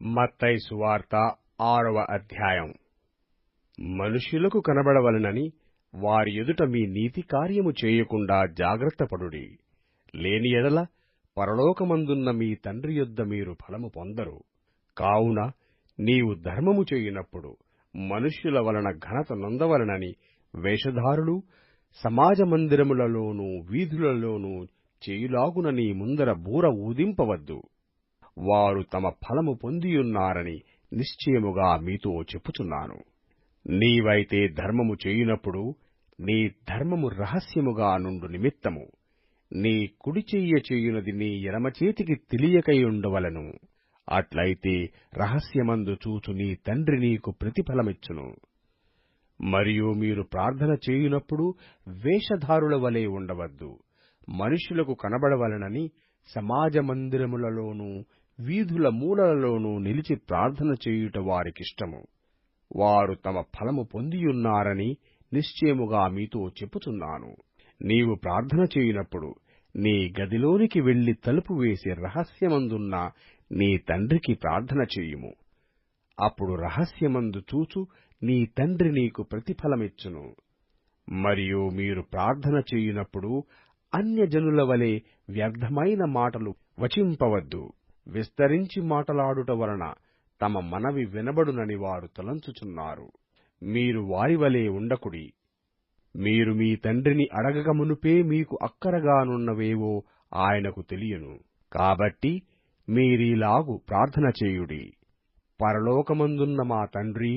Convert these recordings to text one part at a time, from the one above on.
మత్తయి సువార్త 6వ అధ్యాయం. మనుష్యులకు కనబడవలెనని వారి ఎదుట మీ నీతి కార్యము చేయకుండా జాగ్రత్తపడుడి. లేని యెడల పరలోకమందున్న మీ తండ్రి యొద్ద మీరు ఫలము పొందరు. కావున నీవు ధర్మము చేయునప్పుడు మనుష్యుల వలన ఘనత నొందవలెనని వేషధారులు సమాజ మందిరములలోనూ వీధులలోనూ చేయులాగున నీ ముందర బూర ఊదింపవద్దు. వారు తమ ఫలము పొందియున్నారని నిశ్చయముగా మీతో చెప్పుచున్నాను. నీవైతే ధర్మము చేయునప్పుడు నీ ధర్మము రహస్యముగా నుండు నిమిత్తము నీ కుడి చెయ్య చేయునది నీ ఎడమ చేతికి తెలియకయుండవలెను. అట్లయితే రహస్యమందు చూచు నీ తండ్రి నీకు ప్రతిఫలమిచ్చును. మరియు మీరు ప్రార్థన చేయునప్పుడు వేషధారుల వలె ఉండవద్దు. మనుష్యులకు కనబడవలెనని సమాజ మందిరములలోనూ వీధుల మూలలలోనూ నిలిచి ప్రార్థన చేయుట వారికిష్టము. వారు తమ ఫలము పొందియున్నారని నిశ్చయముగా మీతో చెప్పుచున్నాను. నీవు ప్రార్థన చేయునప్పుడు నీ గదిలోనికి వెళ్లి తలుపు వేసి రహస్యమందున్న నీ తండ్రికి ప్రార్థన చేయుము. అప్పుడు రహస్యమందు చూచు నీ తండ్రి నీకు ప్రతిఫలమిచ్చును. మరియు మీరు ప్రార్థన చేయునప్పుడు అన్యజనుల వలె వ్యర్థమైన మాటలు వచింపవద్దు. విస్తరించి మాటలాడుట వలన తమ మనవి వినబడునని వారు తలంచుచున్నారు. మీరు వారి వలె ఉండకుడి. మీరు మీ తండ్రిని అడగక మునుపే మీకు అక్కరగానున్నవేవో ఆయనకు తెలియను. కాబట్టి మీరీలాగు ప్రార్థన చేయుడి. పరలోకమందున్న మా తండ్రీ,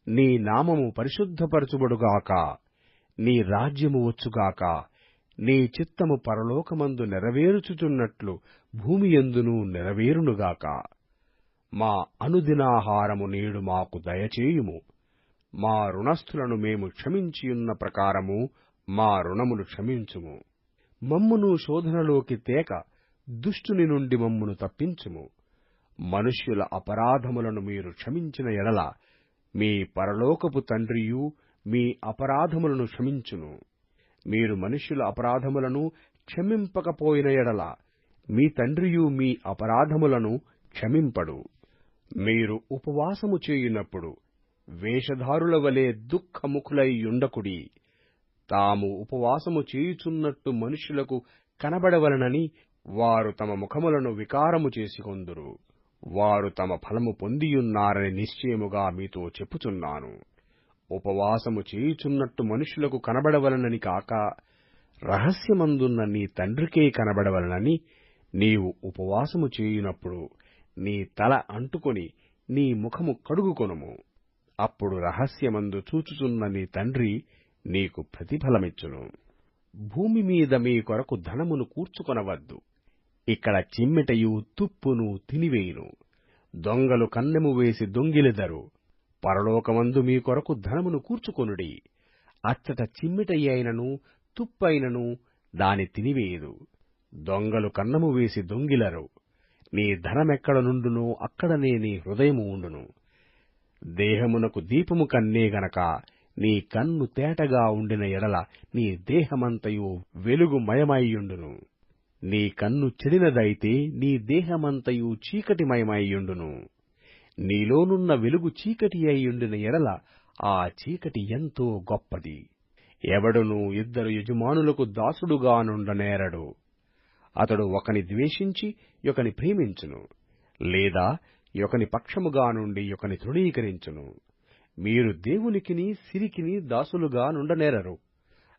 నీ నామము పరిశుద్ధపరచుబడుగాక. నీ రాజ్యము వచ్చుగాక. నీ చిత్తము పరలోకమందు నెరవేరుచుచున్నట్లు భూమియందునూ నెరవేరునుగాక. మా అనుదినాహారము నేడు మాకు దయచేయుము. మా రుణస్థులను మేము క్షమించియున్న ప్రకారము మా రుణములు క్షమించుము. మమ్మును శోధనలోకి తేక దుష్టుని నుండి మమ్మును తప్పించుము. మనుష్యుల అపరాధములను మీరు క్షమించిన యెడల మీ పరలోకపు తండ్రియు మీ అపరాధములను క్షమించును. మీరు మనుష్యుల అపరాధములను క్షమింపకపోయిన యెడల మీ తండ్రియు మీ అపరాధములను క్షమింపడు. మీరు ఉపవాసము చేయునప్పుడు వేషధారుల వలె దుఃఖముఖులై యుండకుడి. తాము ఉపవాసము చేయుచున్నట్టు మనుష్యులకు కనబడవలెనని వారు తమ ముఖములను వికారము చేసుకొందురు. వారు తమ ఫలము పొందియున్నారని నిశ్చయముగా మీతో చెప్పుచున్నాను. ఉపవాసము చేయుచున్నట్టు మనుష్యులకు కనబడవలనని కాక రహస్యమందున్న నీ తండ్రికే కనబడవలనని నీవు ఉపవాసము చేయునప్పుడు నీ తల అంటుకొని నీ ముఖము కడుగుకొనుము. అప్పుడు రహస్యమందు చూచుచున్న నీ తండ్రి నీకు ప్రతిఫలమిచ్చును. భూమి మీద మీ కొరకు ధనమును కూర్చుకొనవద్దు. ఇక్కడ చిమ్మెటయు తుప్పును తినివేయును. దొంగలు కన్నెము వేసి దొంగిలెదరు. పరలోకమందు మీ కొరకు ధనమును కూర్చుకొనుడి. అచ్చట చిమ్మెటయైనను తుప్పైనను దాని తినివేయదు. దొంగలు కన్నము వేసి దొంగిలరు. నీ ధనమెక్కడ నుండునో అక్కడనే నీ హృదయము ఉండును. దేహమునకు దీపము కన్నే గనక నీ కన్ను తేటగా ఉండిన ఎడల నీ దేహమంతయు వెలుగుమయమైయుండును. నీ కన్ను చెడినదైతే నీ దేహమంతయు చీకటిమయమైయుండును. నీలోనున్న వెలుగు చీకటి అయ్యుండిన ఎడల ఆ చీకటి ఎంతో గొప్పది. ఎవడునూ ఇద్దరు యజమానులకు దాసుడుగా నుండనేరడు. అతడు ఒకని ద్వేషించి ఒకని ప్రేమించును, లేదా ఒకని పక్షముగా నుండి ఒకని తృణీకరించును. మీరు దేవునికిని సిరికిని దాసులుగా నుండనేరరు.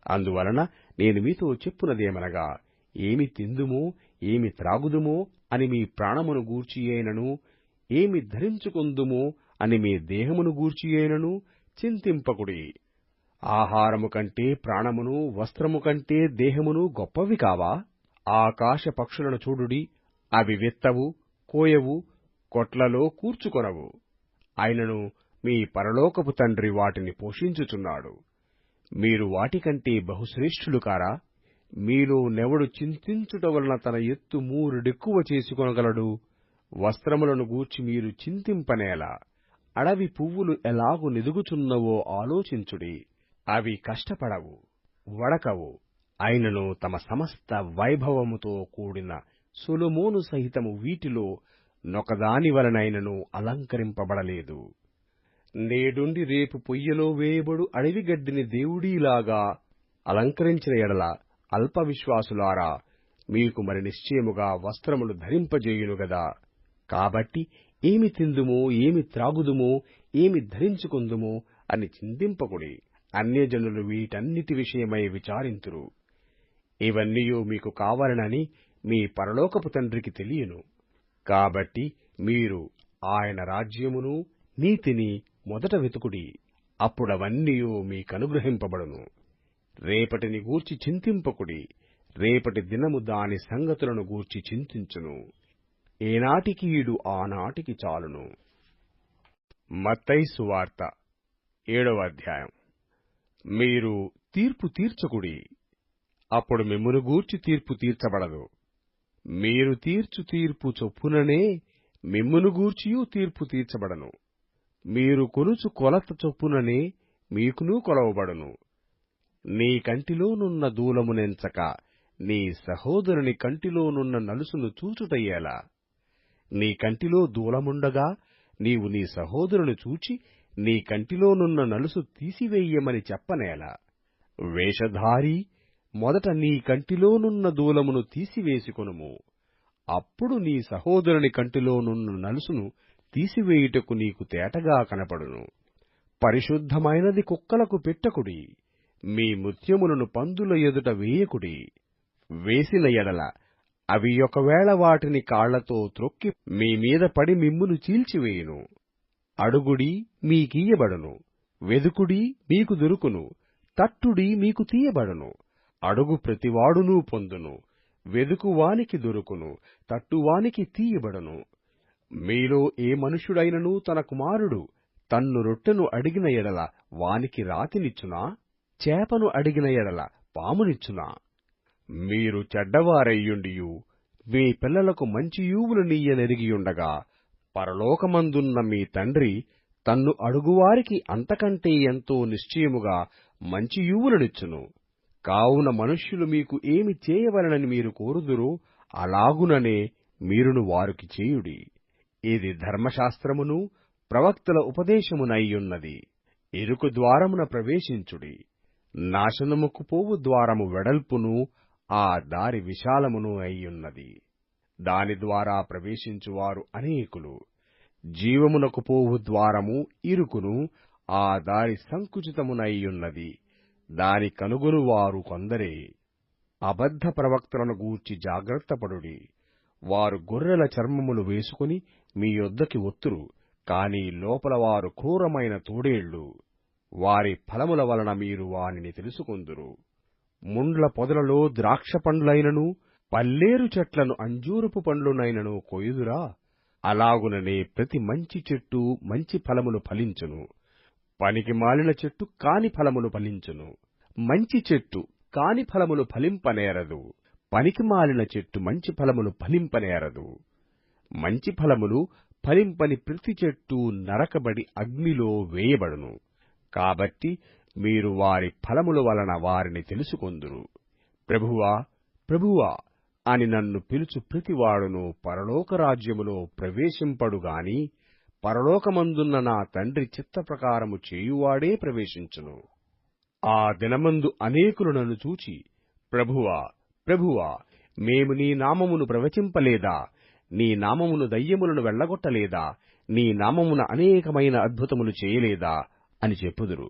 అందువలన నేను మీతో చెప్పునదేమనగా, ఏమి తిందుమో ఏమి త్రాగుదుమో అని మీ ప్రాణమును గూర్చియైనను, ఏమి ధరించుకొందుమో అని మీ దేహమును గూర్చియైనను చింతింపకుడి. ఆహారము కంటే ప్రాణమును, వస్త్రము కంటే దేహమును గొప్పవి కావా? ఆకాశ పక్షులను చూడుడి. అవి విత్తవు, కోయవు, కొట్లలో కూర్చుకొనవు. అయినను మీ పరలోకపు తండ్రి వాటిని పోషించుచున్నాడు. మీరు వాటికంటే బహుశ్రేష్ఠులు కారా? మీలో నెవడు చింతించుట వలన తన ఎత్తు మూరెడెక్కువ చేసుకొనగలడు? వస్త్రములను గూర్చి మీరు చింతింపనేలా? అడవి పువ్వులు ఎలాగు నెదుగుచున్నవో ఆలోచించుడి. అవి కష్టపడవు, వడకవు. అయినను తమ సమస్త వైభవముతో కూడిన సొలొమోను సహితము వీటిలో నొకదాని వలనైనను అలంకరింపబడలేదు. నేడుండి రేపు పొయ్యలో వేయబడు అడవి గడ్డిని దేవుడీలాగా అలంకరించిన ఎడల అల్ప విశ్వాసులారా, మీకు మరి నిశ్చయముగా వస్త్రములు ధరింపజేయును గదా. కాబట్టి ఏమి తిందుమో, ఏమి త్రాగుదుమో, ఏమి ధరించుకుందుమో అని చింతింపకుడి. అన్యజనులు వీటన్నిటి విషయమై విచారింతురు. ఇవన్నీయు మీకు కావాలనని మీ పరలోకపు తండ్రికి తెలియను. కాబట్టి మీరు ఆయన రాజ్యమును నీతిని మొదట వెతుకుడి, అప్పుడవన్నీయు మీకనుగ్రహింపబడును. రేపటిని గూర్చి చింతింపకుడి, రేపటి దినము దాని సంగతులను గూర్చి చింతించును. ఏనాటికి ఈడు ఆనాటికి చాలును. మత్తయి సువార్త 7వ అధ్యాయం. మీరు తీర్పు తీర్చకుడి, అప్పుడు మిమ్మును గూర్చి తీర్పు తీర్చబడదు. మీరు తీర్చు తీర్పు చొప్పుననే మిమ్మును గూర్చియూ తీర్పు తీర్చబడను. మీరు కొలుచు కొలత చొప్పుననే మీకునూ కొలవబడును. నీ కంటిలోనున్న దూలమునెంచక నీ సహోదరుని కంటిలోనున్న నలుసును చూచుటయ్యేలా? నీ కంటిలో దూలముండగా నీవు నీ సహోదరుని చూచి నీ కంటిలోనున్న నలుసు తీసివేయమని చెప్పనేలా? వేషధారీ, మొదట నీ కంటిలోనున్న దూలమును తీసివేసికొనుము, అప్పుడు నీ సహోదరుని కంటిలోనున్న నలుసును తీసివేయుటకు నీకు తేటగా కనపడును. పరిశుద్ధమైనది కుక్కలకు పెట్టకుడి, మీ ముత్యములను పందుల ఎదుట వేయకుడి. వేసిన ఎడల అవి ఒకవేళ వాటిని కాళ్లతో త్రొక్కి మీ మీద పడి మిమ్మును చీల్చివేయును. అడుగుడి, మీకియ్యబడును. వెదుకుడి, మీకు దొరుకును. తట్టుడి, మీకు తీయబడును. అడుగు ప్రతివాడునూ పొందును. వెదుకువానికి దొరుకును, తట్టువానికి తీయబడును. మీలో ఏ మనుష్యుడైనను తన కుమారుడు తన్ను రొట్టెను అడిగిన ఎడల వానికి రాతినిచ్చునా? చేపను అడిగిన ఎడల పామునిచ్చునా? మీరు చెడ్డవారయ్యుండియు మీ పిల్లలకు మంచి ఈవులనియ్యనెరిగియుండగా, పరలోకమందున్న మీ తండ్రి తన్ను అడుగువారికి అంతకంటే ఎంతో నిశ్చయముగా మంచి ఈవులనిచ్చును. కావున మనుష్యులు మీకు ఏమి చేయవలెనని మీరు కోరుదురో అలాగుననే మీరును వారికి చేయుడి. ఇది ధర్మశాస్త్రమును ప్రవక్తల ఉపదేశమునయ్యున్నది. ఇరుకు ద్వారమున ప్రవేశించుడి. నాశనముకు పోవు ద్వారము వెడల్పును, ఆ దారి విశాలమును అయ్యున్నది. దాని ద్వారా ప్రవేశించువారు అనేకులు. జీవమునకు పోవు ద్వారము ఇరుకును, ఆ దారి సంకుచితమునయ్యున్నది. దాని కనుగొనువారు కొందరే. అబద్ధ ప్రవక్తలను గూర్చి జాగ్రత్తపడుడి. వారు గొర్రెల చర్మములు వేసుకుని మీ యొద్దకి వత్తురు, కాని లోపల వారు క్రూరమైన తోడేళ్లు. వారి ఫలముల వలన మీరు వానిని తెలుసుకొందురు. ముండ్ల పొదలలో ద్రాక్ష పండ్లైనను, పల్లేరు చెట్లను అంజూరపు పండ్లునైనను కొయుదురా? అలాగుననే ప్రతి మంచి చెట్టు మంచి ఫలములు ఫలించును. పనికిమాలిన చెట్టు కాని ఫలములు ఫలించును. మంచి చెట్టు కాని ఫలములు ఫలింపనేరదు. పనికిమాలిన చెట్టు మంచి ఫలములు ఫలింపనేరదు. మంచి ఫలములు ఫలింపని ప్రతి చెట్టు నరకబడి అగ్నిలో వేయబడును. కాబట్టి మీరు వారి ఫలముల వలన వారిని తెలుసుకొందురు. ప్రభువా, ప్రభువా అని నన్ను పిలుచు ప్రతివాడును పరలోక రాజ్యములో ప్రవేశింపడుగాని, పరలోకమందున్న నా తండ్రి చిత్త ప్రకారము చేయువాడే ప్రవేశించును. ఆ దినమందు అనేకులు నన్ను చూచి, ప్రభువా, ప్రభువా, మేము నీ నామమును ప్రవచింపలేదా? నీ నామమును దయ్యములను వెళ్ళగొట్టలేదా? నీ నామమున అనేకమైన అద్భుతములు చేయలేదా అని చెప్పుదురు.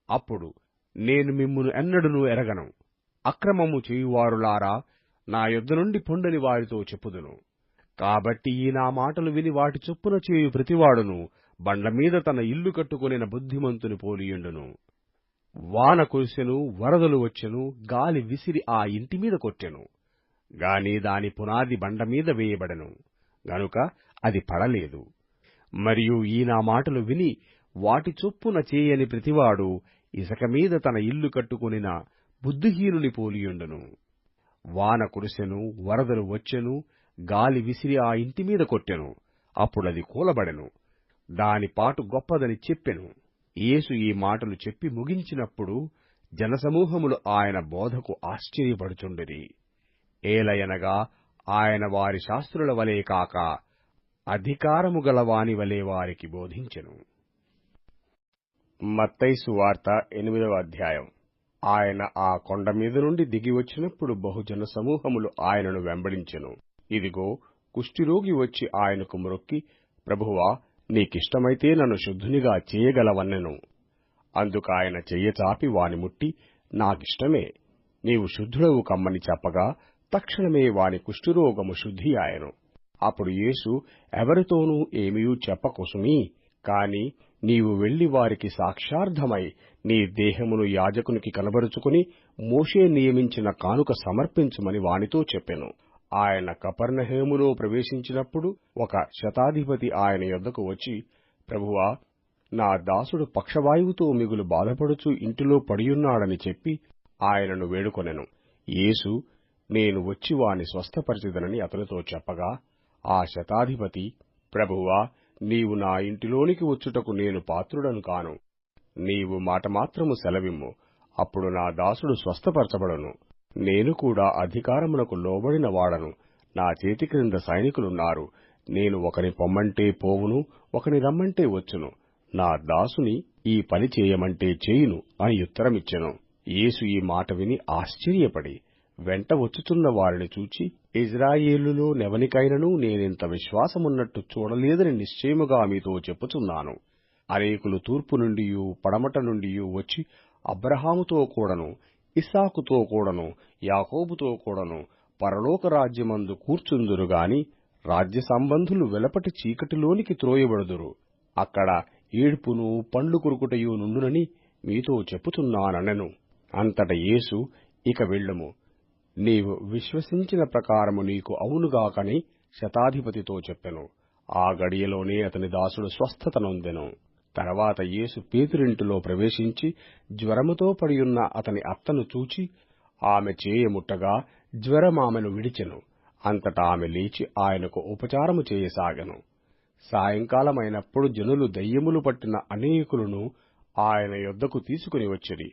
అప్పుడు నేను మిమ్మును ఎన్నడూనూ ఎరగను, అక్రమము చేయువారులారా, నా యొద్ద నుండి పొండని వారితో చెప్పుదును. కాబట్టి ఈ నా మాటలు విని వాటి చొప్పున చేయు ప్రతివాడును బండమీద తన ఇల్లు కట్టుకొనిన బుద్ధిమంతుని పోలియుండును. వాన కురిసెను, వరదలు వచ్చెను, గాలి విసిరి ఆ ఇంటిమీద కొట్టెను. గాని దాని పునాది బండమీద వేయబడెను, గనుక అది పడలేదు. మరియు ఈ నా మాటలు విని వాటి చొప్పున చేయని ప్రతివాడు ఇసక మీద తన ఇల్లు కట్టుకొనిన బుద్ధిహీనుని పోలియుండును. వాన కురిసెను, వరదలు వచ్చెను, గాలి విసిరి ఆ ఇంటిమీద కొట్టెను, అప్పుడది కూలబడెను. దాని పాటు గొప్పదని చెప్పెను. యేసు ఈ మాటలు చెప్పి ముగించినప్పుడు జనసమూహములు ఆయన బోధకు ఆశ్చర్యపడుచుండిరి. ఏలయనగా ఆయన వారి శాస్త్రుల వలె కాక అధికారము గలవాని వలె వారికి బోధించెను. మత్తయి సువార్త 8వ అధ్యాయం. ఆయన ఆ కొండ మీద నుండి దిగి వచ్చినప్పుడు బహుజన సమూహములు ఆయనను వెంబడించెను. ఇదిగో, కుష్ఠిరోగి వచ్చి ఆయనకు మ్రొక్కి, ప్రభువా, నీకిష్టమైతే నన్ను శుద్ధునిగా చేయగలవన్నెను. అందుకాయన చెయ్య చాపి వాని ముట్టి, నాకిష్టమే, నీవు శుద్ధుడవు కమ్మని చెప్పగా తక్షణమే వాని కుష్ఠురోగము శుద్ధియాయెను. అప్పుడు యేసు, ఎవరితోనూ ఏమీయూ చెప్పకుసుమీ, కాని నీవు వెళ్లి వారికి సాక్ష్యార్థమై నీ దేహమును యాజకునికి కనబరుచుకుని మోషే నియమించిన కానుక సమర్పించుమని వానితో చెప్పెను. ఆయన కపెర్నహూములో ప్రవేశించినప్పుడు ఒక శతాధిపతి ఆయన యొద్దకు వచ్చి, ప్రభువా, నా దాసుడు పక్షవాయువుతో మిగులు బాధపడుచు ఇంటిలో పడియున్నాడని చెప్పి ఆయనను వేడుకొనెను. యేసు, నేను వచ్చి వాని స్వస్థపరచెదనని అతనితో చెప్పగా, ఆ శతాధిపతి, ప్రభువా, నీవు నా ఇంటిలోనికి వచ్చుటకు నేను పాత్రుడను కాను. నీవు మాట మాత్రము సెలవిమ్ము, అప్పుడు నా దాసుడు స్వస్థపరచబడును. నేను కూడా అధికారమునకు లోబడిన వాడను. నా చేతి క్రింద సైనికులున్నారు. నేను ఒకని పొమ్మంటే పోవును, ఒకని రమ్మంటే వచ్చును. నా దాసుని ఈ పని చేయమంటే చేయును అని ఉత్తరమిచ్చెను. యేసు ఈ మాట విని ఆశ్చర్యపడి వెంట వచ్చుచున్న వారిని చూచి, ఇజ్రాయేలులో నెవనికైనను నేనింత విశ్వాసమున్నట్టు చూడలేదని నిశ్చయముగా మీతో చెప్పుచున్నాను. అనేకులు తూర్పు నుండియూ పడమట నుండియూ వచ్చి అబ్రహాముతో కూడను, ఇస్సాకుతో కూడను, యాకోబుతో కూడను పరలోక రాజ్యమందు కూర్చుందురుగాని రాజ్య సంబంధులు వెలపటి చీకటిలోనికి త్రోయబడుదురు. అక్కడ ఏడ్పును పండ్లు కొరుకుటయు నుండునని మీతో చెప్పుచున్నాననెను. అంతట యేసు, ఇక వెళ్ళుము, నీవు విశ్వసించిన ప్రకారము నీకు అవునుగాకని శతాధిపతితో చెప్పెను. ఆ గడియలోనే అతని దాసుడు స్వస్థత నొందెను. తర్వాత యేసు పేతురింటిలో ప్రవేశించి జ్వరముతో పడియున్న అతని అత్తను చూచి ఆమె చేయముట్టగా జ్వరమామెను విడిచెను. అంతటా ఆమె లేచి ఆయనకు ఉపచారము చేయసాగెను. సాయంకాలమైనప్పుడు జనులు దయ్యములు పట్టిన అనేకులను ఆయన యొద్దకు తీసుకుని వచ్చిరి.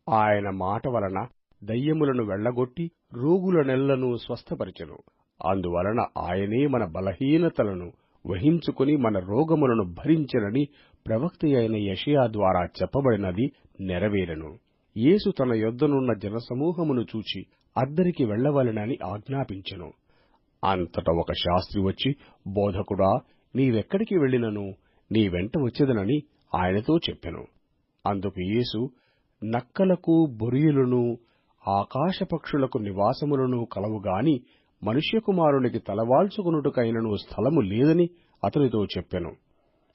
ఆయన మాట వలన దయ్యములను వెళ్లగొట్టి రోగులనెల్లను స్వస్థపరిచెను. అందువలన ఆయనే మన బలహీనతలను వహించుకుని మన రోగములను భరించెనని ప్రవక్తయైన యెషయా ద్వారా చెప్పబడినది నెరవేరెను. యేసు తన యొద్దనున్న జనసమూహమును చూచి అద్దరికి వెళ్లవలెనని ఆజ్ఞాపించెను. అంతట ఒక శాస్త్రి వచ్చి, బోధకుడా, నీవెక్కడికి వెళ్ళినను నీ వెంట వచ్చెదనని ఆయనతో చెప్పెను. అందుకు యేసు, నక్కలకు బొరియలును ఆకాశపక్షులకు నివాసములను కలవుగాని మనుష్యకుమారునికి తలవాల్చుకొనుటకైనను స్థలము లేదని అతనితో చెప్పెను.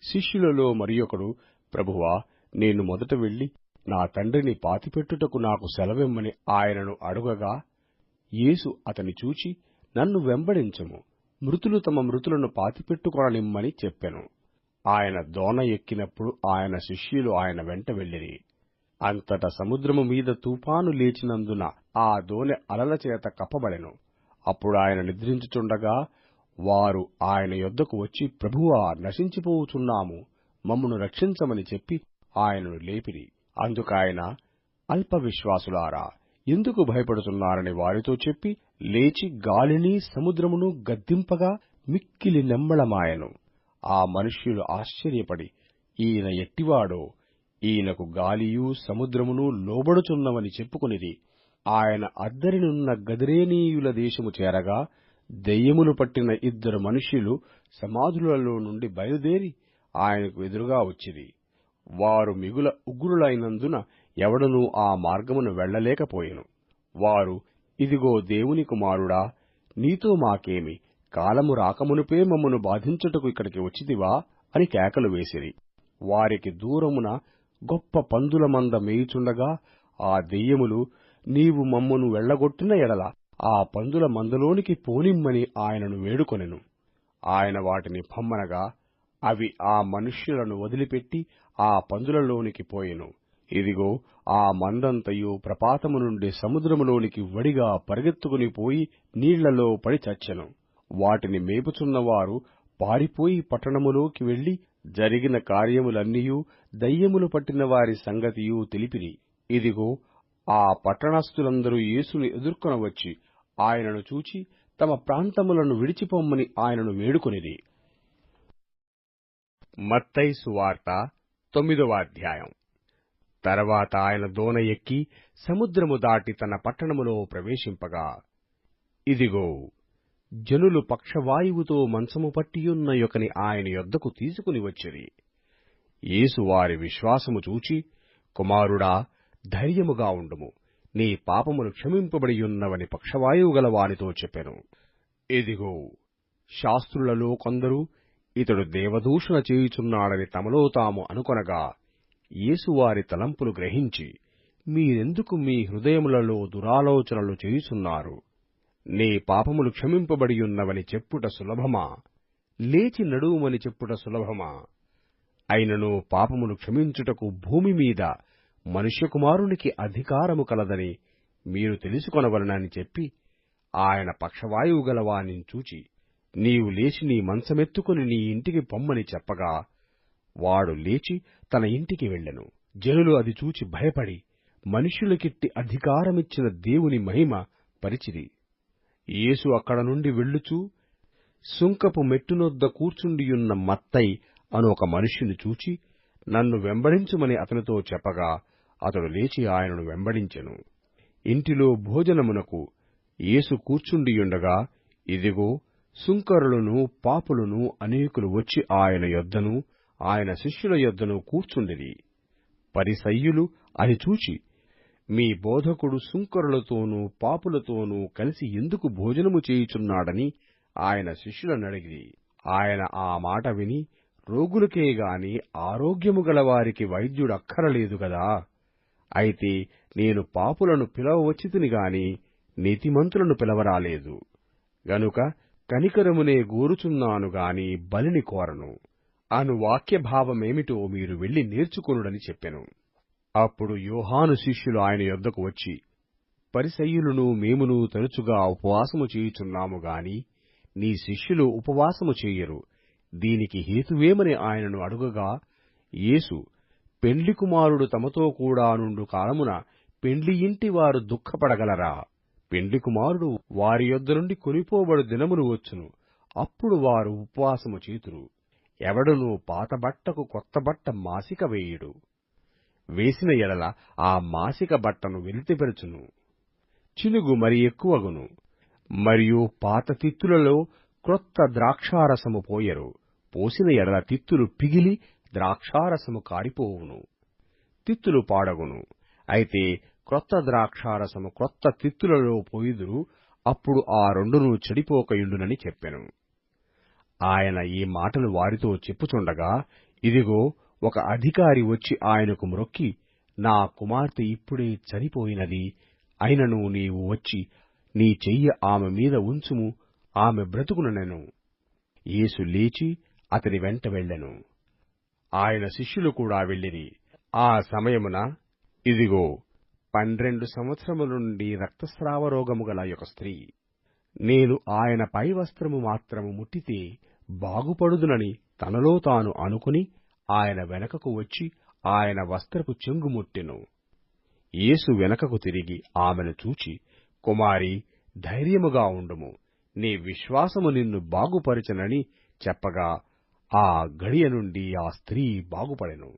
శిష్యులలో మరియొకడు, ప్రభువా, నేను మొదట వెళ్లి నా తండ్రిని పాతిపెట్టుటకు నాకు సెలవిమ్మని ఆయనను అడుగగా, యేసు అతని చూచి, నన్ను వెంబడించుము, మృతులు తమ మృతులను పాతిపెట్టుకొననిమ్మని చెప్పెను. ఆయన దోణ ఎక్కినప్పుడు ఆయన శిష్యులు ఆయన వెంట వెళ్ళిరి. అంతట సముద్రము మీద తుఫాను లేచినందున ఆ దోణె అలల చేత కప్పబడెను. అప్పుడు ఆయన నిద్రించుచుండగా వారు ఆయన యొద్దకు వచ్చి, ప్రభువా, నశించిపోవుచున్నాము, మమ్మును రక్షించమని చెప్పి ఆయనను లేపిరి. అందుకాయన, అల్ప విశ్వాసులారా, ఎందుకు భయపడుతున్నారని వారితో చెప్పి లేచి గాలిని సముద్రమును గద్దింపగా మిక్కిలి నెమ్మళమాయెను. ఆ మనుష్యులు ఆశ్చర్యపడి, ఈయన ఎట్టివాడో, ఈయనకు గాలియు సముద్రమును లోబడుచున్నవని చెప్పుకొనిరి. ఆయన అద్దరినున్న గదరేనీయుల దేశము చేరగా దెయ్యములు పట్టిన 2 మనుష్యులు సమాధులలో నుండి బయలుదేరి ఆయనకు ఎదురుగా వచ్చిరి. వారు మిగుల ఉగ్రులైనందున ఎవడనూ ఆ మార్గమును వెళ్లలేకపోయెను. వారు, ఇదిగో దేవుని కుమారుడా, నీతో మాకేమి, కాలము రాకమునుపే మమ్మను బాధించుటకు ఇక్కడికి వచ్చితివా అని కేకలు వేసిరి. వారికి దూరమున గొప్ప పందుల మంద మేయుచుండగా ఆ దెయ్యములు, నీవు మమ్మను వెళ్లగొట్టిన ఎడల ఆ పందుల మందలోనికి పోనిమ్మని ఆయనను వేడుకొనెను. ఆయన వాటిని పొమ్మనగా అవి ఆ మనుష్యులను వదిలిపెట్టి ఆ పందులలోనికి పోయెను. ఇదిగో, ఆ మందంతయు ప్రపాతము నుండి సముద్రములోనికి వడిగా పరిగెత్తుకుని పోయి నీళ్లలో పడి చచ్చెను. వాటిని మేపుచున్నవారు పారిపోయి పట్టణములోకి వెళ్లి జరిగిన కార్యములన్నీయూ దయ్యములు పట్టిన వారి సంగతియూ తెలిపిరి. ఇదిగో, ఆ పట్టణస్థులందరూ యేసును ఎదుర్కొనవచ్చి ఆయనను చూచి తమ ప్రాంతములను విడిచిపొమ్మని ఆయనను వేడుకొనిరి. మత్తయి సువార్త 9వ అధ్యాయం. తర్వాత ఆయన దోణ ఎక్కి సముద్రము దాటి తన పట్టణములో ప్రవేశింపగా, ఇదిగో, జనులు పక్షవాయువుతో మంచము పట్టియున్న యొకని ఆయన యొద్దకు తీసుకుని వచ్చిరి. యేసు వారి విశ్వాసము చూచి, కుమారుడా, ధైర్యముగా ఉండుము, నీ పాపములు క్షమింపబడియున్నవని పక్షవాయువు గల వానితో చెప్పెను. ఇదిగో, శాస్త్రులలో కొందరు ఇతడు దేవదూషణ చేయుచున్నాడని తమలో తాము అనుకొనగా, యేసు వారి తలంపులు గ్రహించి, మీరెందుకు మీ హృదయములలో దురాలోచనలు చేయుచున్నారు? నీ పాపములు క్షమింపబడియున్నవని చెప్పుట సులభమా? లేచి నడువుమని చెప్పుట సులభమా? అయినను పాపములు క్షమించుటకు భూమి మీద మనుష్యకుమారునికి అధికారము కలదని మీరు తెలుసుకొనవలనని చెప్పి, ఆయన పక్షవాయువు గల వానిని చూచి, నీవు లేచి నీ మంచమెత్తుకుని నీ ఇంటికి పొమ్మని చెప్పగా, వాడు లేచి తన ఇంటికి వెళ్ళెను. జనులు అది చూచి భయపడి, మనుష్యులకిట్టి అధికారమిచ్చిన దేవుని మహిమ పరిచిరి. యేసు అక్కడ నుండి వెళ్ళుచూ సుంకపు మెట్టునొద్ద కూర్చుండియున్న మత్తయి అను ఒక మనుష్యుని చూచి, నన్ను వెంబడించుమని అతనితో చెప్పగా, అతడు లేచి ఆయనను వెంబడించెను. ఇంటిలో భోజనమునకు యేసు కూర్చుండియుండగా, ఇదిగో, సుంకరులను పాపులను అనేకులు వచ్చి ఆయన యొద్దను ఆయన శిష్యుల యొద్దను కూర్చుండిరి. పరిసయ్యులు అది చూచి, మీ బోధకుడు సుంకరులతోనూ పాపులతోనూ కలిసి ఎందుకు భోజనము చేయుచున్నాడని ఆయన శిష్యులనడిగిరి. ఆయన ఆ మాట విని, రోగులకే గాని ఆరోగ్యము గలవారికి వైద్యుడక్కరలేదు గదా, అయితే నేను పాపులను పిలవవచ్చితిని గాని నీతిమంతులను పిలవరాలేదు. గనుక కనికరమునే గోరుచున్నాను గాని బలిని కోరను అను వాక్యభావమేమిటో మీరు వెళ్లి నేర్చుకొనుడని చెప్పెను. అప్పుడు యోహాను శిష్యులు ఆయన యొద్దకు వచ్చి, పరిసయ్యులను మేమును తరచుగా ఉపవాసము చేయుచున్నాము గాని నీ శిష్యులు ఉపవాసము చేయరు, దీనికి హేతువేమని ఆయనను అడుగగా, యేసు, పెండ్లి కుమారుడు తమతో కూడా నుండు కాలమున పెండ్లి ఇంటి వారు దుఃఖపడగలరా? పెండ్లి కుమారుడు వారి యొద్ద నుండి కొనిపోబడు దినములు వచ్చును, అప్పుడు వారు ఉపవాసము చేతురు. ఎవడునూ పాత బట్టకు కొత్త బట్ట మాసిక వేయుడు. వేసిన ఎడల ఆ మాసిక బట్టను వెలితిపెరచును, చినుగు మరి ఎక్కువగును. మరియు పాత తిత్తులలో క్రొత్త ద్రాక్షారసము పోయరు, పోసిన ఎడల తిత్తులు పిగిలి ద్రాక్షారసము కారిపోవును, తిత్తులు పాడగును. అయితే క్రొత్త ద్రాక్షారసము క్రొత్త తిత్తులలో పోయుదురు, అప్పుడు ఆ రెండునూ చెడిపోకయుండునని చెప్పెను. ఆయన ఈ మాటలు వారితో చెప్పుచుండగా, ఇదిగో, ఒక అధికారి వచ్చి ఆయనకు మ్రొక్కి, నా కుమార్తె ఇప్పుడే చనిపోయినది, అయినను నీవు వచ్చి నీ చెయ్యి ఆమె మీద ఉంచుము, ఆమె బ్రతుకుననెను. యేసు లేచి అతని వెంట వెళ్ళెను. ఆయన శిష్యులు కూడా వెళ్ళిరి. ఆ సమయమున ఇదిగో, 12 సంవత్సరముల నుండి రక్తస్రావ రోగము గల ఒక స్త్రీ, నేను ఆయన పై వస్త్రము మాత్రము ముట్టితే బాగుపడుదునని తనలో తాను అనుకుని ఆయన వెనకకు వచ్చి ఆయన వస్త్రపు చెంగు ముట్టెను. యేసు వెనకకు తిరిగి ఆమెను చూచి, కుమారీ, ధైర్యముగా ఉండుము, నీ విశ్వాసము నిన్ను బాగుపరచెనని చెప్పగా, ఆ గడియ నుండి ఆ స్త్రీ బాగుపడెను.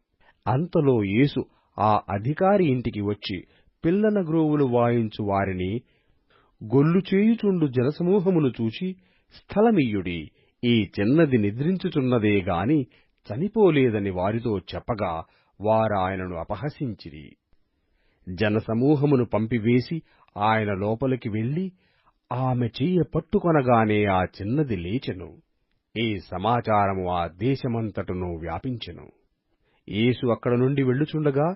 అంతలో యేసు ఆ అధికారి ఇంటికి వచ్చి, పిల్లన గ్రోవులు వాయించు వారిని, గొల్లు చేయుచుండు జనసమూహమును చూచి, స్థలమియ్యుడి, ఈ చిన్నది నిద్రించుచున్నదే గాని చనిపోలేదని వారితో చెప్పగా, వారాయనను అపహసించిరి. జనసమూహమును పంపివేసి ఆయన లోపలికి వెళ్లి ఆమె చెయ్య పట్టుకొనగానే ఆ చిన్నది లేచెను. ఈ సమాచారము ఆ దేశమంతటను వ్యాపించెను. యేసు అక్కడ నుండి వెళ్ళుచుండగా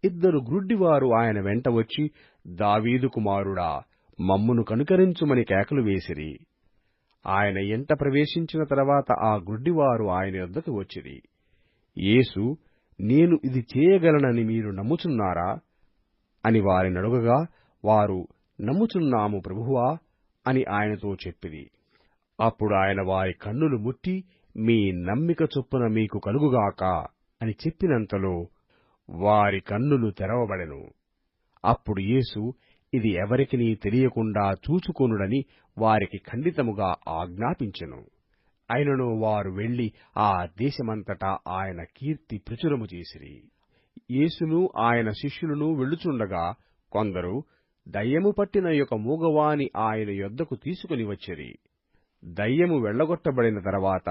2 గ్రుడ్డివారు ఆయన వెంట వచ్చి, దావీదు కుమారుడా, మమ్మును కనుకరించుమని కేకలు వేసిరి. ఆయన ఇంట ప్రవేశించిన తర్వాత ఆ గ్రుడ్డివారు ఆయన యొద్దకు వచ్చిరి. యేసు, నేను ఇది చేయగలనని మీరు నమ్ముచున్నారా అని వారినడుగగా, వారు, నమ్ముచున్నాము ప్రభువా అని ఆయనతో చెప్పిరి. అప్పుడు ఆయన వారి కన్నులు ముట్టి, మీ నమ్మిక చొప్పున మీకు కలుగుగాక అని చెప్పినంతలో వారి కన్నులు తెరవబడెను. అప్పుడు యేసు, ఇది ఎవరికినీ తెలియకుండా చూచుకొనుడని వారికి ఖండితముగా ఆజ్ఞాపించెను. అయినను వారు వెళ్లి ఆ దేశమంతటా ఆయన కీర్తి ప్రచురము చేసిరి. యేసును ఆయన శిష్యులను వెళ్ళుచుండగా కొందరు దయ్యము పట్టిన యొక్క మూగవాని ఆయన యొద్దకు తీసుకుని వచ్చిరి. దయ్యము వెళ్ళగొట్టబడిన తర్వాత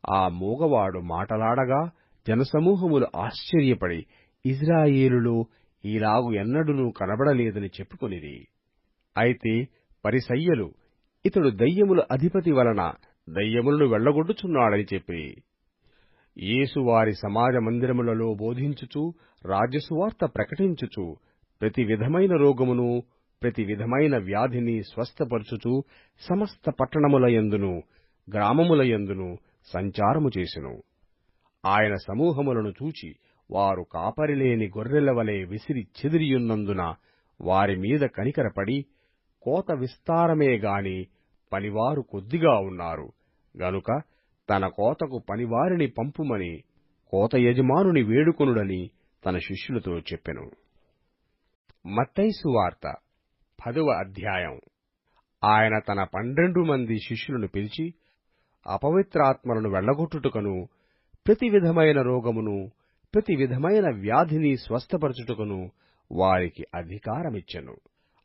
ఆ మూగవాడు మాటలాడగా జనసమూహములు ఆశ్చర్యపడి ఇజ్రాయేలులో ఈలాగు ఎన్నడూనూ కనబడలేదని చెప్పుకొనిరి. అయితే పరిసయ్యులు ఇతడు దయ్యముల అధిపతి వలన దయ్యములను వెళ్ళగొట్టుచున్నాడని చెప్పిరి. యేసు వారి సమాజ మందిరములలో బోధించుచు రాజ్యసువార్త ప్రకటించుచు ప్రతి విధమైన రోగమును ప్రతి విధమైన వ్యాధిని స్వస్థపరచుచు సమస్త పట్టణములయందును గ్రామములయందును సంచారము చేసెను. ఆయన సమూహములను చూచి వారు కాపరిలేని గొర్రెల వలె విసిరి చెదిరియున్నందున వారి మీద కనికరపడి, కోత విస్తారమే గాని పనివారు కొద్దిగా ఉన్నారు గనుక తన కోతకు పనివారిని పంపుమని కోత యజమానుని వేడుకొనుడని తన శిష్యులతో చెప్పెను. మత్తయి సువార్త 10వ అధ్యాయం. ఆయన తన 12 మంది శిష్యులను పిలిచి అపవిత్రాత్మలను వెళ్ళగొట్టుటకును ప్రతి విధమైన రోగమును ప్రతి విధమైన వ్యాధిని స్వస్థపరచుటకును వారికి అధికారమిచ్చెను.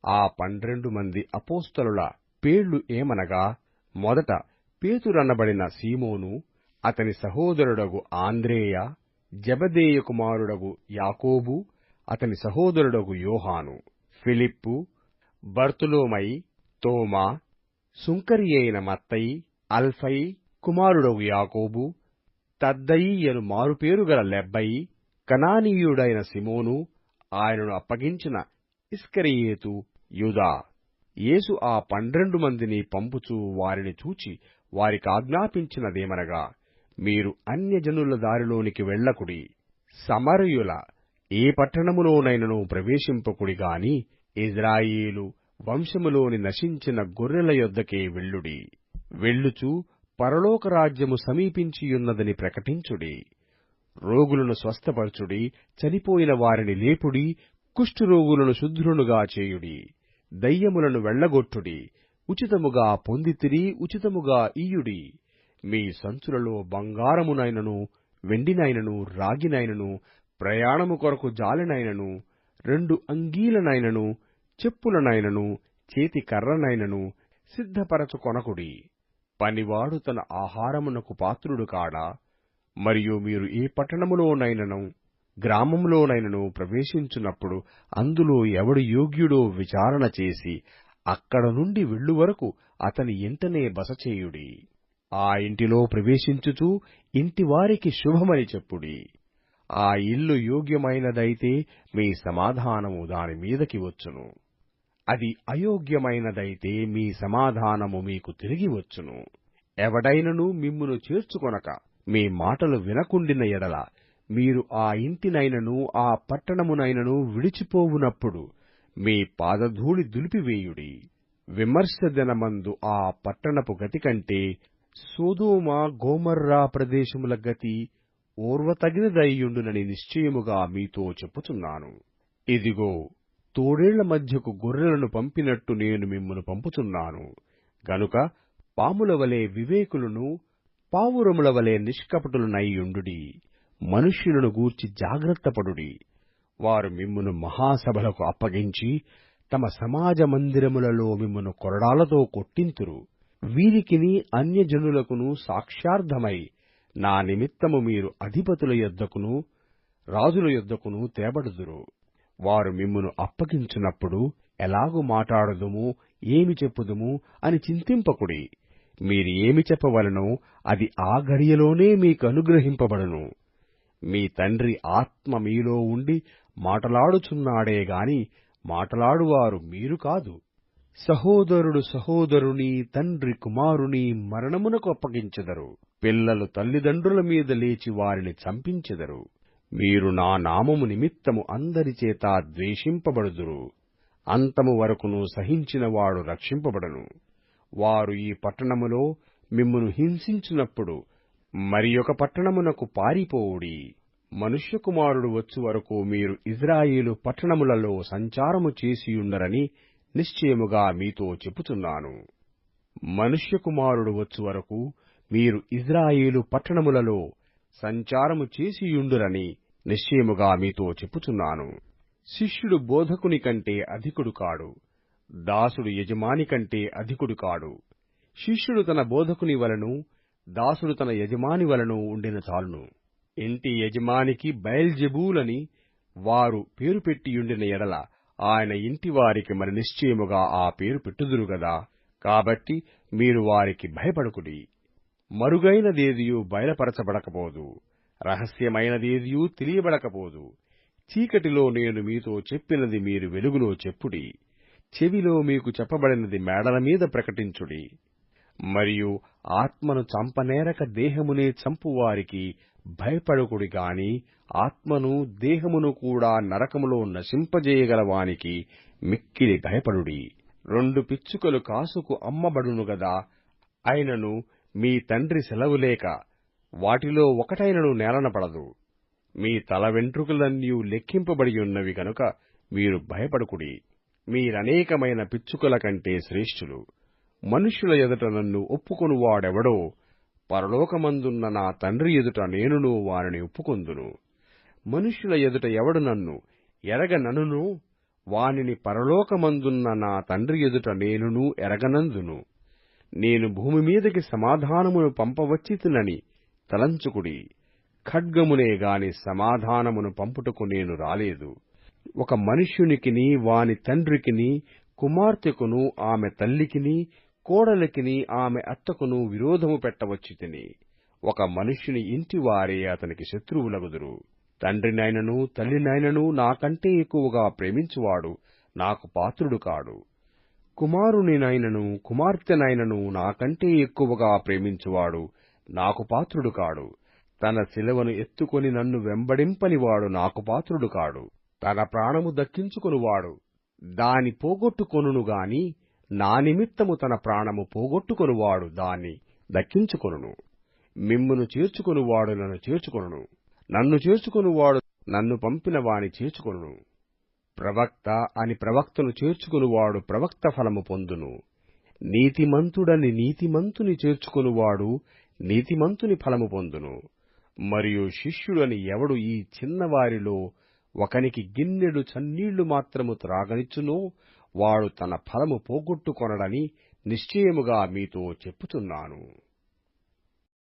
ఆ 12 మంది అపోస్తలుల పేర్లు ఏమనగా, మొదట పేతురనబడిన సీమోను, అతని సహోదరుడగు ఆంద్రేయ, జెబెదయి కుమారుడగు యాకోబు, అతని సహోదరుడగు యోహాను, ఫిలిప్పు, బర్తులోమయి, తోమా, సుంకరి అయిన మత్తయి, అల్ఫయి కుమారుడగు యాకోబు, తద్దయి అను మారుపేరు గల లెబ్బయి, కనానీయుడైన సిమోను, ఆయనను అప్పగించిన ఇస్కరియోతు యూదా. యేసు ఆ 12 మందిని పంపుచూ వారిని చూచి వారికాజ్ఞాపించినదేమనగా, మీరు అన్యజనుల దారిలోనికి వెళ్ళకుడి, సమరయుల ఏ పట్టణములోనైనను ప్రవేశింపకుడి గాని ఇజ్రాయేలు వంశములోని నశించిన గొర్రెల యొద్దకే వెళ్ళుడి. వెళ్ళుచు పరలోక రాజ్యము సమీపించియున్నదని ప్రకటించుడి. రోగులను స్వస్థపరచుడి, చనిపోయిన వారిని లేపుడి, కుష్ఠరోగులను శుద్ధులుగా చేయుడి, దయ్యములను వెళ్ళగొట్టుడి, ఉచితముగా పొందితిరి ఉచితముగా ఇయ్యుడి. మీ సంచులలో బంగారమునైనను వెండినైనను రాగినైనను ప్రయాణము కొరకు జాలెనైనను 2 అంగీలనైనను చెప్పులనైనను చేతి కర్రనైనను సిద్ధపరచుకొనకుడి. పనివాడు తన ఆహారమునకు పాత్రుడు కాడా? మరియు మీరు ఏ పట్టణములోనైనను గ్రామంలోనైనను ప్రవేశించున్నప్పుడు అందులో ఎవడు యోగ్యుడో విచారణ చేసి అక్కడ నుండి వెళ్ళు వరకు అతని ఇంటనే బస చేయుడి. ఆ ఇంటిలో ప్రవేశించుచు ఇంటివారికి శుభమని చెప్పుడి. ఆ ఇల్లు యోగ్యమైనదైతే మీ సమాధానము దాని మీదకి వచ్చును. అది అయోగ్యమైనదైతే మీ సమాధానము మీకు తిరిగి వచ్చును. ఎవడైనను మిమ్మును చేర్చుకొనక మీ మాటలు వినకుండిన ఎడల మీరు ఆ ఇంటినైనను ఆ పట్టణమునైనను విడిచిపోవునప్పుడు మీ పాదధూళి దులిపివేయుడి. విమర్శ దినమందు ఆ పట్టణపు గతి కంటే సొదొమ గొమొర్రా ప్రదేశముల గతి ఓర్వతగినదయ్యుండునని నిశ్చయముగా మీతో చెప్పుచున్నాను. ఇదిగో, తోడేళ్ల మధ్యకు గొర్రెలను పంపినట్టు నేను మిమ్మును పంపుచున్నాను. గనుక పాముల వలె వివేకులను పావురముల వలె నిష్కపటులనైయుండుడి. మనుష్యులను గూర్చి జాగ్రత్తపడుడి. వారు మిమ్మును మహాసభలకు అప్పగించి తమ సమాజ మందిరములలో మిమ్మును కొరడాలతో కొట్టింతురు. వీరికిని అన్యజనులకును సాక్ష్యార్థమై నా నిమిత్తము మీరు అధిపతుల యొద్దకును రాజుల యొద్దకును తేబడుదురు. వారు మిమ్మును అప్పగించున్నప్పుడు ఎలాగు మాటాడుదుము, ఏమి చెప్పుదుము అని చింతింపకుడి. మీరు ఏమి చెప్పవలెనో అది ఆ ఘడియలోనే మీకు అనుగ్రహింపబడును. మీ తండ్రి ఆత్మ మీలో ఉండి మాటలాడుచున్నాడే గాని మాటలాడువారు మీరు కాదు. సహోదరుడు సహోదరుని, తండ్రి కుమారుని మరణమునకు అప్పగించెదరు. పిల్లలు తల్లిదండ్రుల మీద లేచి వారిని చంపించెదరు. మీరు నా నామము నిమిత్తము అందరిచేత ద్వేషింపబడుదురు. అంతము వరకును సహించినవాడు రక్షింపబడును. వారు ఈ పట్టణములో మిమ్మును హింసించినప్పుడు మరి ఒక పట్టణమునకు పారిపోవుడి. మనుష్యకుమారుడు వచ్చు వరకు మీరు ఇజ్రాయేలు పట్టణములలో సంచారము చేసియుండరని నిశ్చయముగా మీతో చెప్పుచున్నాను. మనుష్యకుమారుడు వచ్చు వరకు మీరు ఇజ్రాయేలు పట్టణములలో సంచారము చేసియుండురని నిశ్చయముగా మీతో చెప్పుచున్నాను. శిష్యుడు బోధకుని కంటే అధికుడు కాడు, దాసుడు యజమాని కంటే అధికుడు కాడు. శిష్యుడు తన బోధకుని వలెను, దాసుడు తన యజమాని వలెను ఉండిన చాలును. ఇంటి యజమానికి బయల్జెబూలని వారు పేరు పెట్టియుండిన ఎడల ఆయన ఇంటివారికి మరి నిశ్చయముగా ఆ పేరు పెట్టుదురు గదా. కాబట్టి మీరు వారికి భయపడకుడి. మరుగైనదేదియూ బయలుపరచబడకపోదు, రహస్యమైనదేదియూ తెలియబడకపోదు. చీకటిలో నేను మీతో చెప్పినది మీరు వెలుగులో చెప్పుడి, చెవిలో మీకు చెప్పబడినది మేడల మీద ప్రకటించుడి. మరియు ఆత్మను చంపనేరక దేహమునే చంపువారికి భయపడకుడి గాని ఆత్మను దేహమును కూడా నరకములో నశింపజేయగలవానికి మిక్కిలి భయపడుడి. 2 పిచ్చుకలు కాసుకు అమ్మబడును గదా, అయినను మీ తండ్రి సెలవులేక వాటిలో ఒకటైనను నేలన పడదు. మీ తల వెంట్రుకలన్నీ లెక్కింపబడియున్నవి గనుక మీరు భయపడకుడి. మీరనేకమైన పిచ్చుకల కంటే శ్రేష్ఠులు. మనుష్యుల ఎదుట నన్ను ఒప్పుకొనువాడెవడో పరలోకమందున్న నా తండ్రి ఎదుట నేనును వానిని ఒప్పుకొందును. మనుష్యుల ఎదుట ఎవడు నన్ను ఎరగననునో వానిని పరలోకమందున్న నా తండ్రి ఎదుట నేనును ఎరగనందును. నేను భూమి మీదకి సమాధానమును పంపవచ్చితినని తలంచుకుడి. ఖడ్గమునే గాని సమాధానమును పంపుటకు నేను రాలేదు. ఒక మనుష్యునికిని వాని తండ్రికిని, కుమార్తెకును ఆమె తల్లికిని, కోడలికిని ఆమె అత్తకును విరోధము పెట్టవచ్చితిని. ఒక మనుష్యుని ఇంటివారే అతనికి శత్రువులగుదురు. తండ్రినైనను తల్లినైనను నాకంటే ఎక్కువగా ప్రేమించువాడు నాకు పాత్రుడు కాడు. కుమారునినైనను కుమార్తెనైనను నాకంటే ఎక్కువగా ప్రేమించువాడు నాకు పాత్రుడు కాడు. తన శిలువను ఎత్తుకొని నన్ను వెంబడింపనివాడు నాకు పాత్రుడు కాడు. తన ప్రాణము దక్కించుకొనువాడు దాని పోగొట్టుకొనును గాని నా నిమిత్తము తన ప్రాణము పోగొట్టుకొనువాడు దాన్ని దక్కించుకొనును. మిమ్మును చేర్చుకొనువాడు నన్ను చేర్చుకొనును, నన్ను చేర్చుకొనువాడు నన్ను పంపిన వాని చేర్చుకొనును. ప్రవక్త అని ప్రవక్తను చేర్చుకొనువాడు ప్రవక్త ఫలము పొందును. నీతిమంతుడని నీతిమంతుని చేర్చుకొనువాడు నీతిమంతుని ఫలము పొందును. మరియు శిష్యుడని ఎవడు ఈ చిన్నవారిలో ఒకనికి గిన్నెడు చన్నీళ్లు మాత్రము త్రాగనిచ్చునో వాడు తన ఫలము పోగొట్టుకొనడని నిశ్చయముగా మీతో చెప్పుచున్నాను.